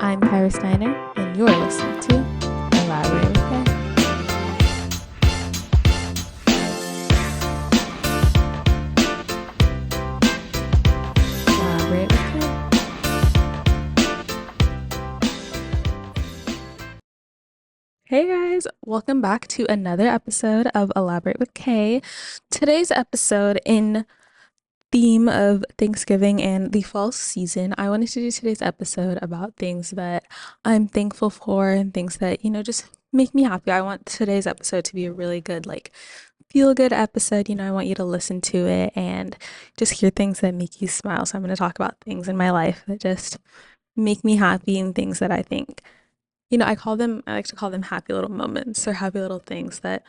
I'm Khyra Steiner, and you're listening to Elaborate with K. Elaborate with K. Hey guys, welcome back to another episode of Elaborate with K. Today's episode, in theme of Thanksgiving and the fall season, I wanted to do today's episode about things that I'm thankful for and things that, just make me happy. I want today's episode to be a really good, feel good episode. I want you to listen to it and just hear things that make you smile. So I'm going to talk about things in my life that just make me happy and things that I think, I like to call them happy little moments or happy little things that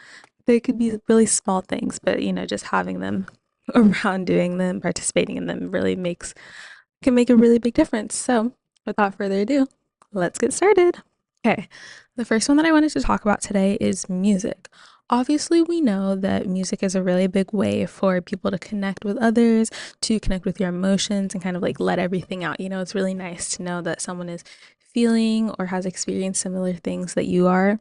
they could be really small things, but, just having them around, doing them, participating in them really can make a really big difference. So without further ado, let's get started. Okay, the first one that I wanted to talk about today is music. Obviously, we know that music is a really big way for people to connect with others, to connect with your emotions, and kind of like let everything out. It's really nice to know that someone is feeling or has experienced similar things that you are.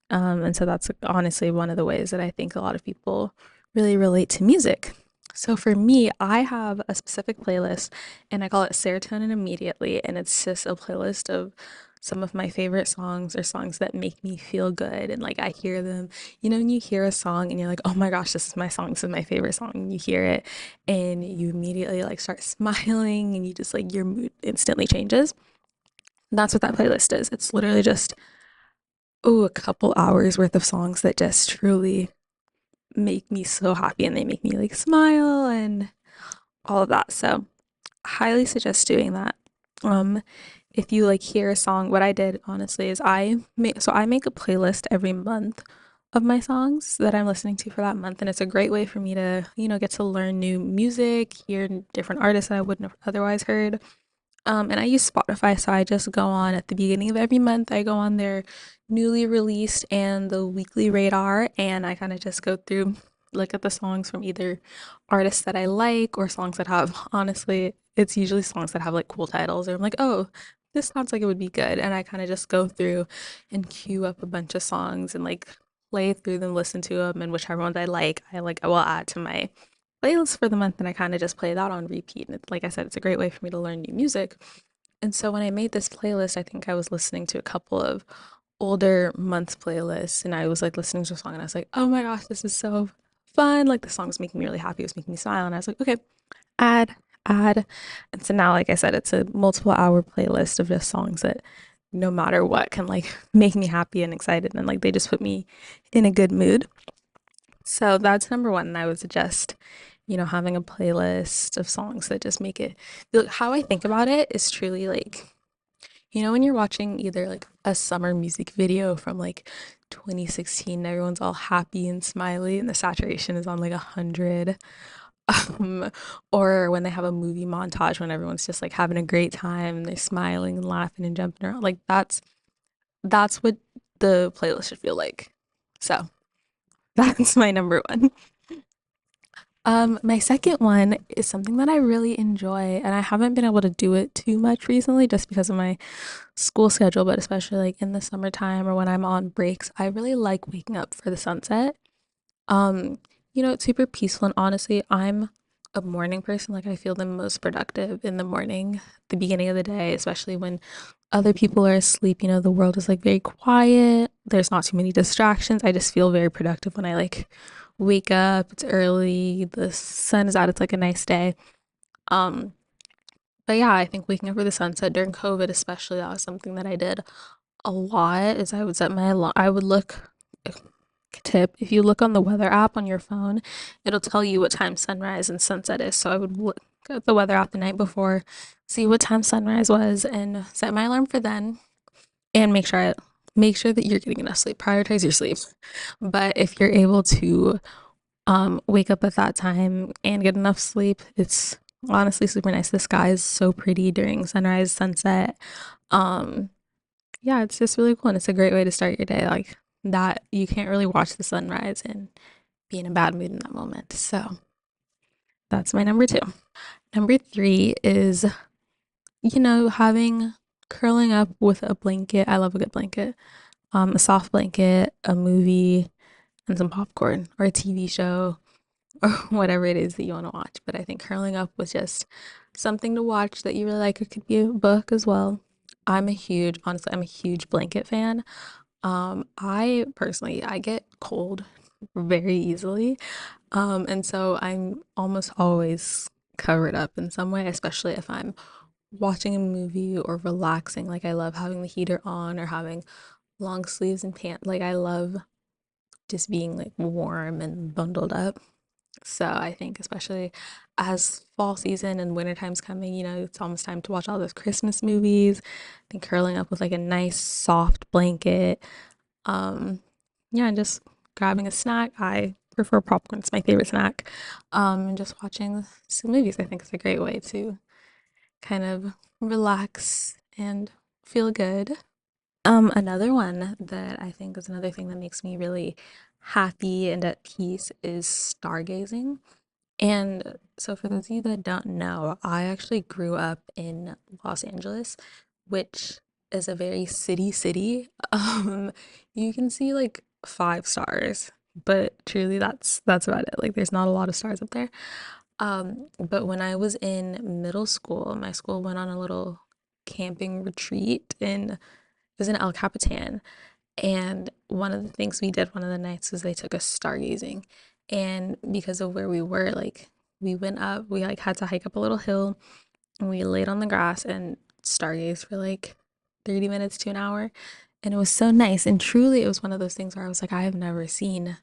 And so that's honestly one of the ways that I think a lot of people really relate to music. So for me, I have a specific playlist and I call it Serotonin Immediately. And it's just a playlist of some of my favorite songs or songs that make me feel good. And like I hear them, when you hear a song and you're like, oh my gosh, this is my song, this is my favorite song. And you hear it and you immediately like start smiling and you just like your mood instantly changes. That's what that playlist is. It's literally just, a couple hours worth of songs that just truly make me so happy and they make me like smile and all of that. So highly suggest doing that. If you like hear a song, what I did honestly is I make a playlist every month of my songs that I'm listening to for that month, and it's a great way for me to, get to learn new music, hear different artists that I wouldn't have otherwise heard. And I use Spotify, so I just go on at the beginning of every month. I go on their newly released and the weekly radar, and I kind of just go through, look at the songs from either artists that I like or songs that have, honestly, it's usually songs that have like cool titles, or I'm like, oh, this sounds like it would be good. And I kind of just go through and queue up a bunch of songs and like play through them, listen to them, and whichever ones I will add to my playlist for the month, and I kind of just play that on repeat. And like I said, it's a great way for me to learn new music. And so when I made this playlist, I think I was listening to a couple of older months playlists and I was like listening to a song and I was like, oh my gosh, this is so fun. Like the song was making me really happy. It was making me smile. And I was like, okay, add, add. And so now, like I said, it's a multiple hour playlist of just songs that no matter what can like make me happy and excited. And like they just put me in a good mood. So that's number one. And I would suggest, having a playlist of songs that just make it feel how I think about it is truly like, when you're watching either like a summer music video from like 2016, everyone's all happy and smiley and the saturation is on like 100. Um, or when they have a movie montage when everyone's just like having a great time and they're smiling and laughing and jumping around. Like that's what the playlist should feel like. So that's my number one. My second one is something that I really enjoy, and I haven't been able to do it too much recently just because of my school schedule, but especially like in the summertime or when I'm on breaks, I really like waking up for the sunset. Um, it's super peaceful, and honestly, I'm a morning person. Like I feel the most productive in the morning, the beginning of the day, especially when other people are asleep. The world is like very quiet. There's not too many distractions. I just feel very productive when I like wake up. It's early, the sun is out, it's like a nice day. Um, but yeah, I think waking up for the sunset during COVID, especially, that was something that I did a lot. Is I would set my alarm. I would look. Tip: if you look on the weather app on your phone, it'll tell you what time sunrise and sunset is. So I would look at the weather app the night before, see what time sunrise was, and set my alarm for then. And make sure that you're getting enough sleep. Prioritize your sleep. But if you're able to wake up at that time and get enough sleep, it's honestly super nice. The sky is so pretty during sunrise, sunset. um yeah, it's just really cool and it's a great way to start your day. Like that, you can't really watch the sunrise and be in a bad mood in that moment. So that's my number two. Number three is, having curling up with a blanket. I love a good blanket. A soft blanket, a movie, and some popcorn or a TV show or whatever it is that you want to watch. But I think curling up was just something to watch that you really like. It could be a book as well. Honestly, I'm a huge blanket fan. I personally, I get cold very easily. And so I'm almost always covered up in some way, especially if I'm watching a movie or relaxing. Like I love having the heater on or having long sleeves and pants. Like I love just being like warm and bundled up. So I think especially as fall season and winter time's coming, it's almost time to watch all those Christmas movies. I think curling up with like a nice soft blanket. Um, yeah, and just grabbing a snack. I prefer popcorn. It's my favorite snack. And just watching some movies. I think is a great way to kind of relax and feel good. Another one that I think is another thing that makes me really happy and at peace is stargazing. And so, for those of you that don't know, I actually grew up in Los Angeles, which is a very city. You can see like 5 stars, but truly that's about it. Like, there's not a lot of stars up there. But when I was in middle school, my school went on a little camping retreat it was in El Capitan, and one of the things we did one of the nights was they took us stargazing. And because of where we were, like we went up, we like had to hike up a little hill and we laid on the grass and stargazed for like 30 minutes to an hour. And it was so nice. And truly, it was one of those things where I was like, I have never seen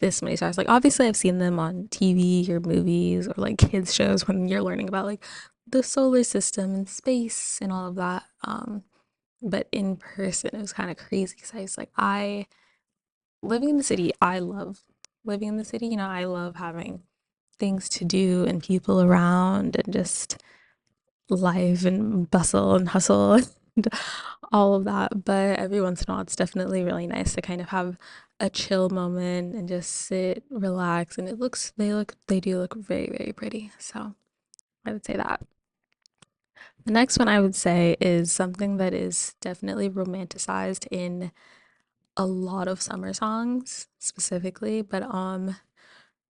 this many stars. Like, obviously, I've seen them on TV or movies or like kids' shows when you're learning about like the solar system and space and all of that. But in person, it was kind of crazy because I was like, living in the city, I love living in the city. I love having things to do and people around and just life and bustle and hustle and all of that. But every once in a while, it's definitely really nice to kind of have a chill moment and just sit, relax. And they do look very, very pretty. So I would say that. The next one I would say is something that is definitely romanticized in a lot of summer songs specifically, but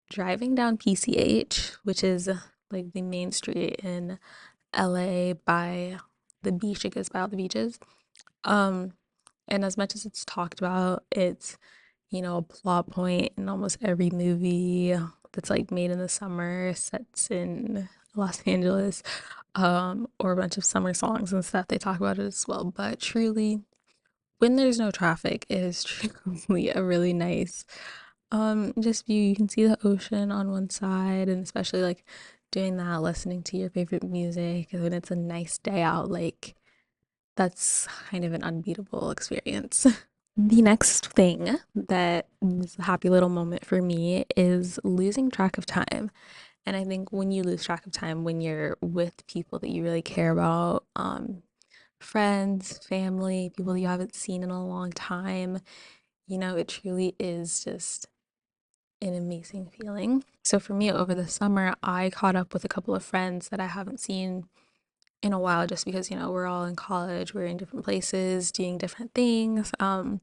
driving down PCH, which is like the main street in LA by the beach, it goes by all the beaches. Um, and as much as it's talked about, it's, a plot point in almost every movie that's like made in the summer, sets in Los Angeles, or a bunch of summer songs and stuff. They talk about it as well. But truly, when there's no traffic, it is truly a really nice just view. You can see the ocean on one side, and especially like doing that, listening to your favorite music, and when it's a nice day out, like that's kind of an unbeatable experience. The next thing that is a happy little moment for me is losing track of time. And I think when you lose track of time, when you're with people that you really care about, friends, family, people that you haven't seen in a long time, it truly is just an amazing feeling. So for me, over the summer, I caught up with a couple of friends that I haven't seen in a while just because, we're all in college, we're in different places, doing different things. So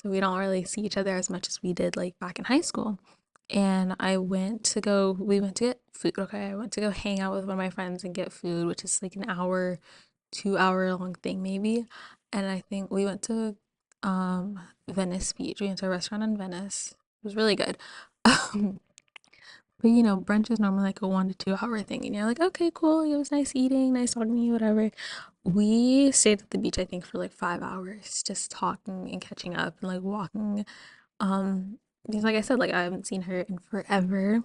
we don't really see each other as much as we did like back in high school. And we went to get food. Okay, I went to go hang out with one of my friends and get food, which is like an hour, 2 hour long thing maybe. And I think we went to Venice Beach. We went to a restaurant in Venice. It was really good. Um, but brunch is normally like a 1 to 2 hour thing, and you're like, okay, cool. It was nice eating, nice talking to you, whatever. We stayed at the beach, I think, for like 5 hours, just talking and catching up and like walking. Because like I said, like I haven't seen her in forever.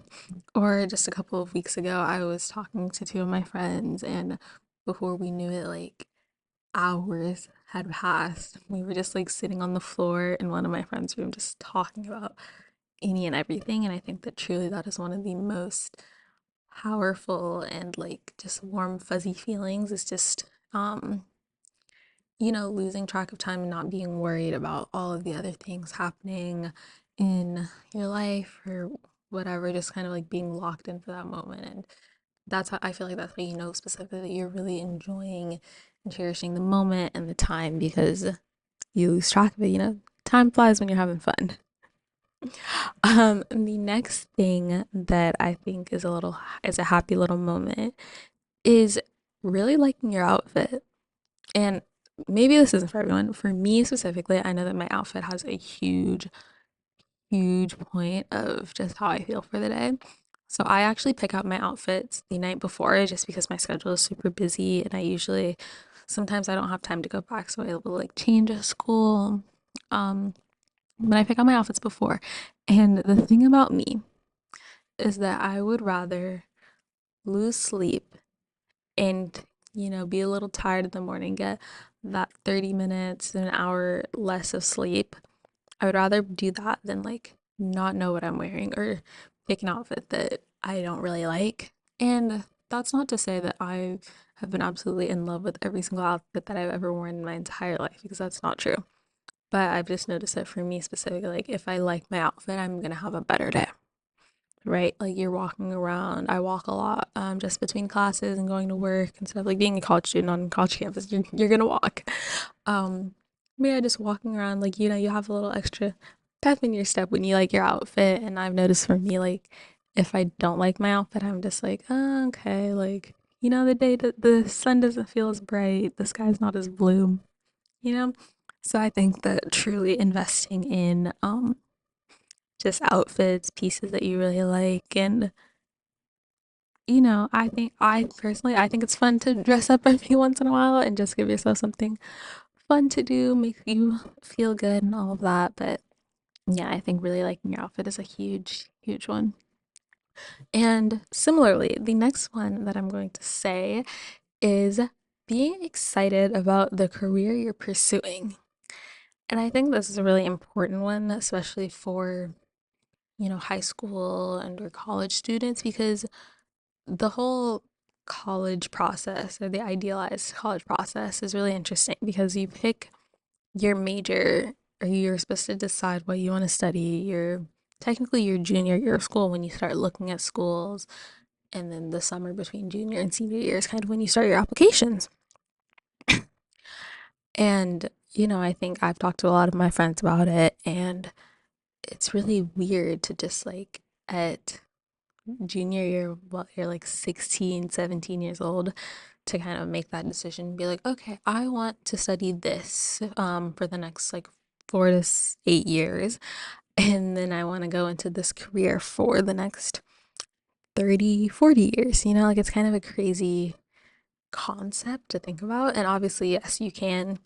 Or just a couple of weeks ago, I was talking to two of my friends, and before we knew it, like hours had passed. We were just like sitting on the floor in one of my friends' room, just talking about any and everything. And I think that truly that is one of the most powerful and like just warm, fuzzy feelings is just, losing track of time and not being worried about all of the other things happening in your life or whatever, just kind of like being locked into that moment. And that's how I feel like that's how specifically that you're really enjoying cherishing the moment and the time because you lose track of it, time flies when you're having fun. The next thing that I think is a happy little moment is really liking your outfit. And maybe this isn't for everyone. For me specifically, I know that my outfit has a huge point of just how I feel for the day. So I actually pick out my outfits the night before just because my schedule is super busy and sometimes I don't have time to go back, so I will like change at school. Um, but I pick out my outfits before. And the thing about me is that I would rather lose sleep and, be a little tired in the morning, get that 30 minutes, an hour less of sleep. I would rather do that than like not know what I'm wearing or pick an outfit that I don't really like. And that's not to say that I have been absolutely in love with every single outfit that I've ever worn in my entire life because that's not true. But I've just noticed that for me specifically, like if I like my outfit, I'm gonna have a better day, right? Like you're walking around. I walk a lot, just between classes and going to work and stuff. Like being a college student on college campus, you're gonna walk. Um, but yeah, just walking around, like you have a little extra pep in your step when you like your outfit. And I've noticed for me, like if I don't like my outfit, I'm just like, oh, okay, like the day that the sun doesn't feel as bright, the sky's not as blue, you know. So I think that truly investing in just outfits, pieces that you really like, and I think it's fun to dress up every once in a while and just give yourself something fun to do, make you feel good and all of that. But yeah, I think really liking your outfit is a huge one. And similarly, the next one that I'm going to say is being excited about the career you're pursuing. And I think this is a really important one, especially for, high school and or college students, because the whole college process or the idealized college process is really interesting because you pick your major or you're supposed to decide what you want to study. You're technically your junior year of school when you start looking at schools, and then the summer between junior and senior year is kind of when you start your applications. And, I think I've talked to a lot of my friends about it, and it's really weird to just like at junior year, while you're like 16, 17 years old, to kind of make that decision, be like, okay, I want to study this for the next like 4 to 8 years, and then I want to go into this career for the next 30, 40 years. Like it's kind of a crazy concept to think about. And obviously, yes, you can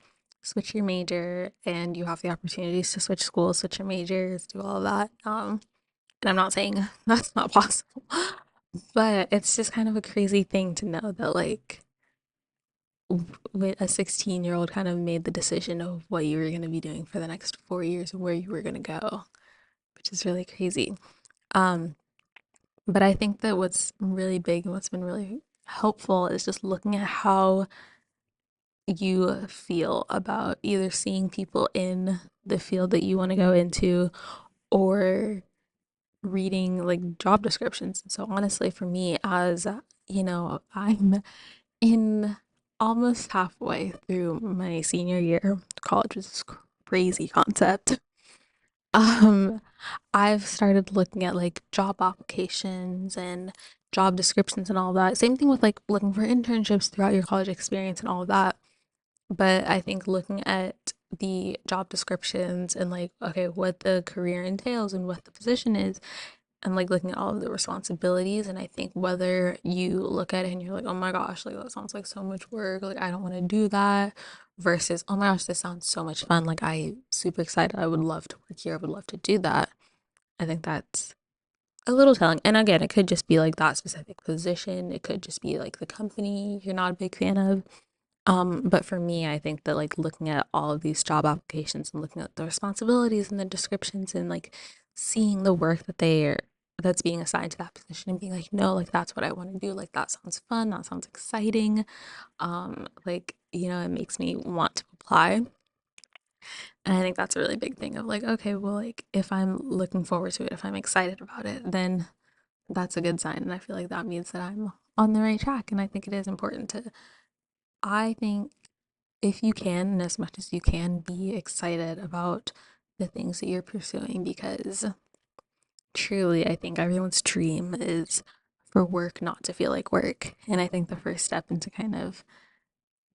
switch your major and you have the opportunities to switch schools, switch your majors, do all of that. And I'm not saying that's not possible, but it's just kind of a crazy thing to know that like with a 16-year-old kind of made the decision of what you were going to be doing for the next 4 years and where you were going to go, which is really crazy. Um, but I think that what's really big and what's been really helpful is just looking at how you feel about either seeing people in the field that you want to go into or reading like job descriptions. So honestly, for me, as I'm in almost halfway through my senior year of college, which is crazy concept. Um, I've started looking at like job applications and job descriptions and all that. Same thing with like looking for internships throughout your college experience and all of that. But I think looking at the job descriptions and like, okay, what the career entails and what the position is, and like looking at all of the responsibilities. And I think whether you look at it and you're like, oh my gosh, like that sounds like so much work, like I don't want to do that, versus, oh my gosh, this sounds so much fun, like I super excited, I would love to work here, I would love to do that. I think that's a little telling. And again, it could just be like that specific position, it could just be like the company you're not a big fan of. But for me, I think that like looking at all of these job applications and looking at the responsibilities and the descriptions and like seeing the work that's being assigned to that position and being like, no, like that's what I want to do. Like that sounds fun, that sounds exciting. Like, it makes me want to apply. And I think that's a really big thing of like, okay, well, like if I'm looking forward to it, if I'm excited about it, then that's a good sign. And I feel like that means that I'm on the right track. And I think it is important to I think if you can, and as much as you can, be excited about the things that you're pursuing because truly, I think everyone's dream is for work not to feel like work. And I think the first step into kind of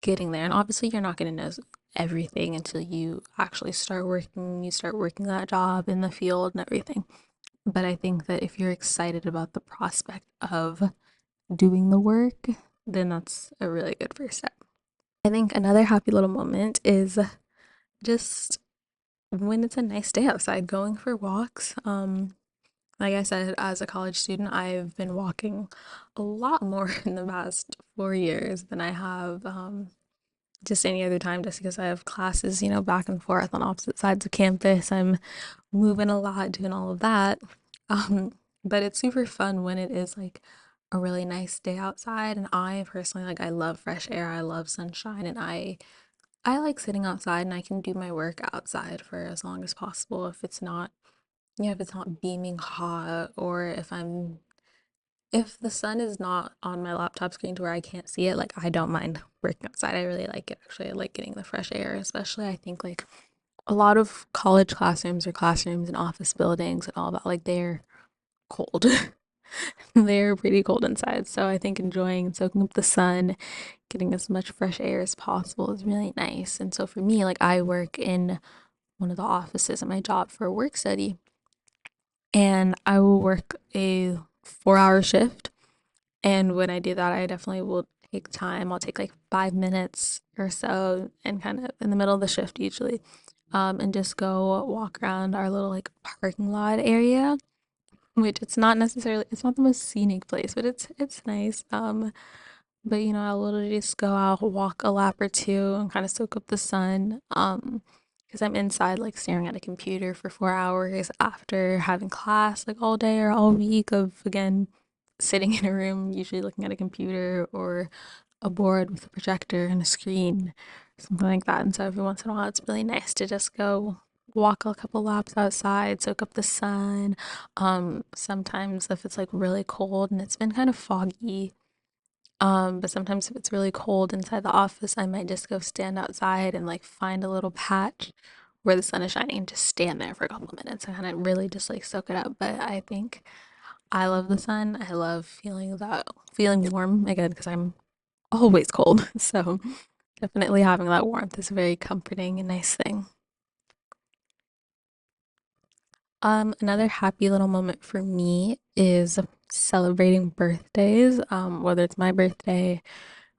getting there, and obviously, you're not going to know everything until you actually start working, you start working that job in the field and everything. But I think that if you're excited about the prospect of doing the work, then that's a really good first step. I think another happy little moment is just when it's a nice day outside, going for walks. Like I said, as a college student, I've been walking a lot more in the past 4 years than I have just any other time, just because I have classes, back and forth on opposite sides of campus. I'm moving a lot, doing all of that. Um, but it's super fun when it is like a really nice day outside. And I personally, like, I love fresh air, I love sunshine, and I like sitting outside and I can do my work outside for as long as possible if it's not, if it's not beaming hot or if the sun is not on my laptop screen to where I can't see it, like I don't mind working outside. I really like it actually. I like getting the fresh air, especially I think like a lot of college classrooms or classrooms in office buildings and all that, like they're cold. They're pretty cold inside. So I think enjoying and soaking up the sun, getting as much fresh air as possible is really nice. And so for me, like I work in one of the offices at my job for a work study, and I will work a 4 hour shift. And when I do that, I definitely will take time. I'll take like 5 minutes or so and kind of in the middle of the shift usually, and just go walk around our little like parking lot area, which it's not the most scenic place, but it's nice. But I'll literally just go out, walk a lap or two, and kind of soak up the sun. Because I'm inside, like staring at a computer for 4 hours after having class, like all day or all week of again sitting in a room, usually looking at a computer or a board with a projector and a screen, something like that. And so every once in a while, it's really nice to just go walk a couple laps outside, soak up the sun. Sometimes if it's like really cold and it's been kind of foggy, but sometimes if it's really cold inside the office, I might just go stand outside and like find a little patch where the sun is shining and just stand there for a couple minutes and kind of really just like soak it up. But I think I love the sun. I love feeling warm again because I'm always cold. So definitely having that warmth is a very comforting and nice thing. Another happy little moment for me is celebrating birthdays, whether it's my birthday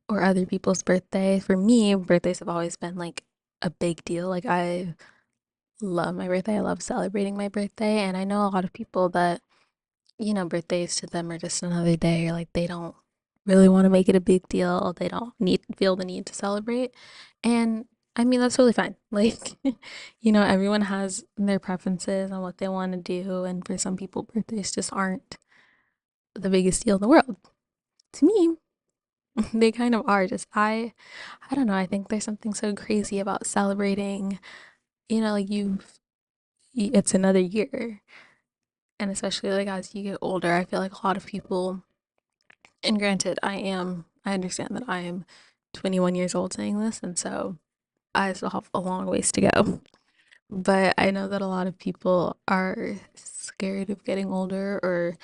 or other people's birthday. For me, birthdays have always been like a big deal. Like I love my birthday. I love celebrating my birthday. And I know a lot of people that, birthdays to them are just another day, or like they don't really want to make it a big deal. They don't feel the need to celebrate. And I mean, that's totally fine. Like, everyone has their preferences on what they want to do. And for some people, birthdays just aren't the biggest deal in the world. To me, they kind of are. I don't know. I think there's something so crazy about celebrating, like it's another year. And especially like as you get older, I feel like a lot of people, and granted, I understand that I am 21 years old saying this, and so I still have a long ways to go. But I know that a lot of people are scared of getting older or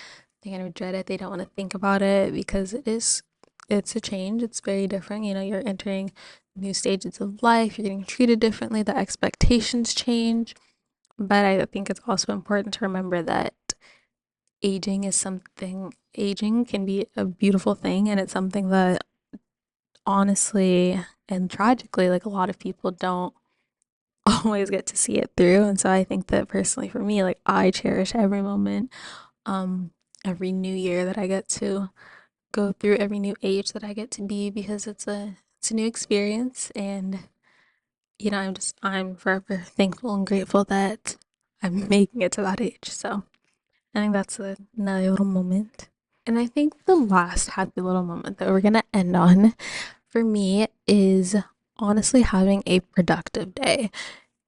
they kind of dread it. They don't want to think about it because it's a change. It's very different. You're entering new stages of life, you're getting treated differently, the expectations change. But I think it's also important to remember that aging can be a beautiful thing, and it's something that honestly and tragically, like a lot of people don't always get to see it through. And so I think that personally for me, like I cherish every moment, um, every new year that I get to go through, every new age that I get to be, because it's a new experience. And I'm forever thankful and grateful that I'm making it to that age. So I think that's another little moment. And I think the last happy little moment that we're gonna end on for me is honestly having a productive day.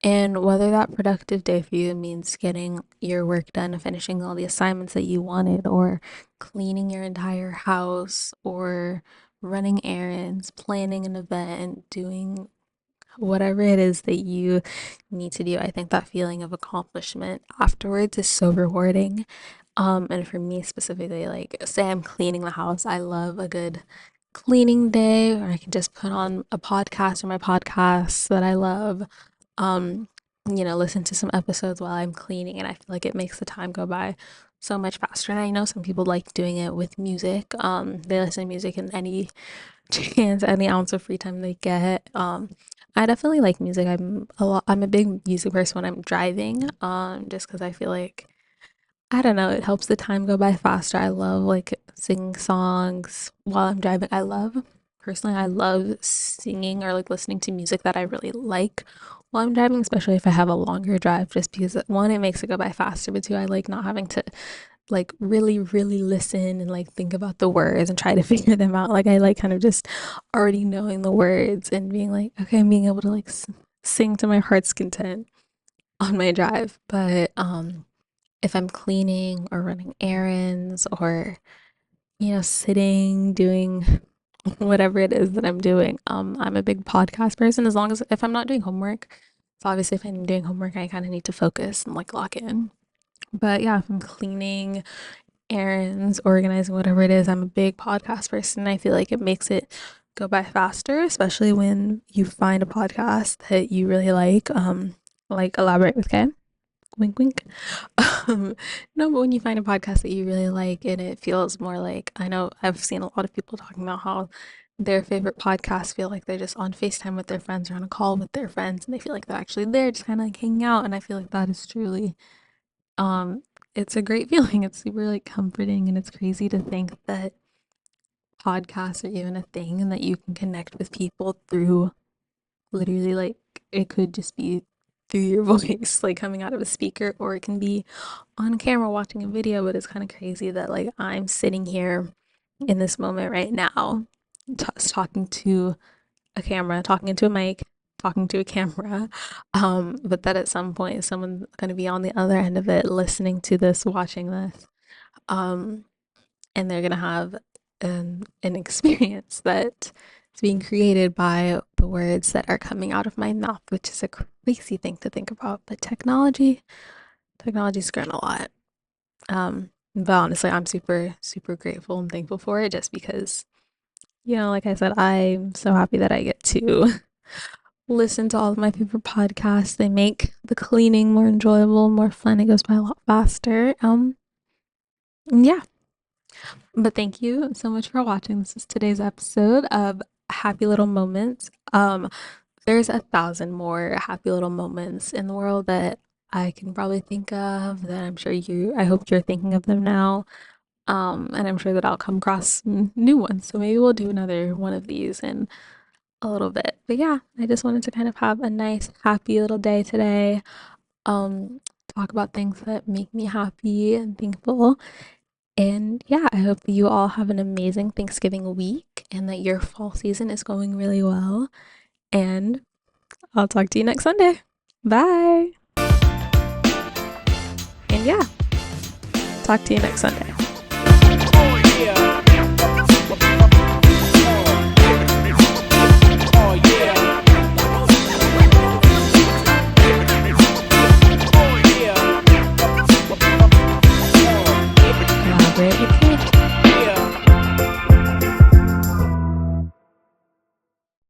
And whether that productive day for you means getting your work done and finishing all the assignments that you wanted, or cleaning your entire house, or running errands, planning an event, doing whatever it is that you need to do. I think that feeling of accomplishment afterwards is so rewarding. And for me specifically, like say I'm cleaning the house, I love a good cleaning day, or I can just put on a podcast or my podcasts that I love. Um, listen to some episodes while I'm cleaning, and I feel like it makes the time go by so much faster. And I know some people like doing it with music. They listen to music in any chance, any ounce of free time they get. I definitely like music. I'm a big music person when I'm driving. Just because I feel like I don't know, it helps the time go by faster. I love like singing songs while I'm driving. Personally, I love singing or like listening to music that I really like while I'm driving, especially if I have a longer drive, just because one, it makes it go by faster, but two, I like not having to like really, really listen and like think about the words and try to figure them out. Like I like kind of just already knowing the words and being like, okay, I'm being able to like sing to my heart's content on my drive. But if I'm cleaning or running errands or, sitting, doing whatever it is that I'm doing, I'm a big podcast person as long as if I'm not doing homework. So obviously if I'm doing homework, I kind of need to focus and like lock in. But yeah, if I'm cleaning, errands, organizing, whatever it is, I'm a big podcast person. I feel like it makes it go by faster, especially when you find a podcast that you really like Elaborate with K. Wink, wink. Um, no, but when you find a podcast that you really like and it feels more like, I know I've seen a lot of people talking about how their favorite podcasts feel like they're just on FaceTime with their friends or on a call with their friends and they feel like they're actually there just kind of like hanging out. And I feel like that is truly, um, it's a great feeling. It's super like comforting and it's crazy to think that podcasts are even a thing and that you can connect with people through literally like it could just be through your voice like coming out of a speaker or it can be on camera watching a video, but it's kind of crazy that like I'm sitting here in this moment right now talking to a camera, talking into a mic, talking to a camera, but that at some point someone's going to be on the other end of it listening to this, watching this, um and they're going to have an experience that is being created by the words that are coming out of my mouth, which is a crazy thing to think about. But technology's grown a lot. But honestly, I'm super, super grateful and thankful for it just because, like I said, I'm so happy that I get to listen to all of my favorite podcasts. They make the cleaning more enjoyable, more fun. It goes by a lot faster. Yeah. But thank you so much for watching. This is today's episode of Happy Little Moments. There's 1,000 more happy little moments in the world that I can probably think of that I hope you're thinking of them now. And I'm sure that I'll come across new ones. So maybe we'll do another one of these in a little bit. But yeah, I just wanted to kind of have a nice, happy little day today. Um, talk about things that make me happy and thankful. And yeah, I hope that you all have an amazing Thanksgiving week and that your fall season is going really well. And I'll talk to you next Sunday. Bye. And yeah, talk to you next Sunday. Oh, yeah.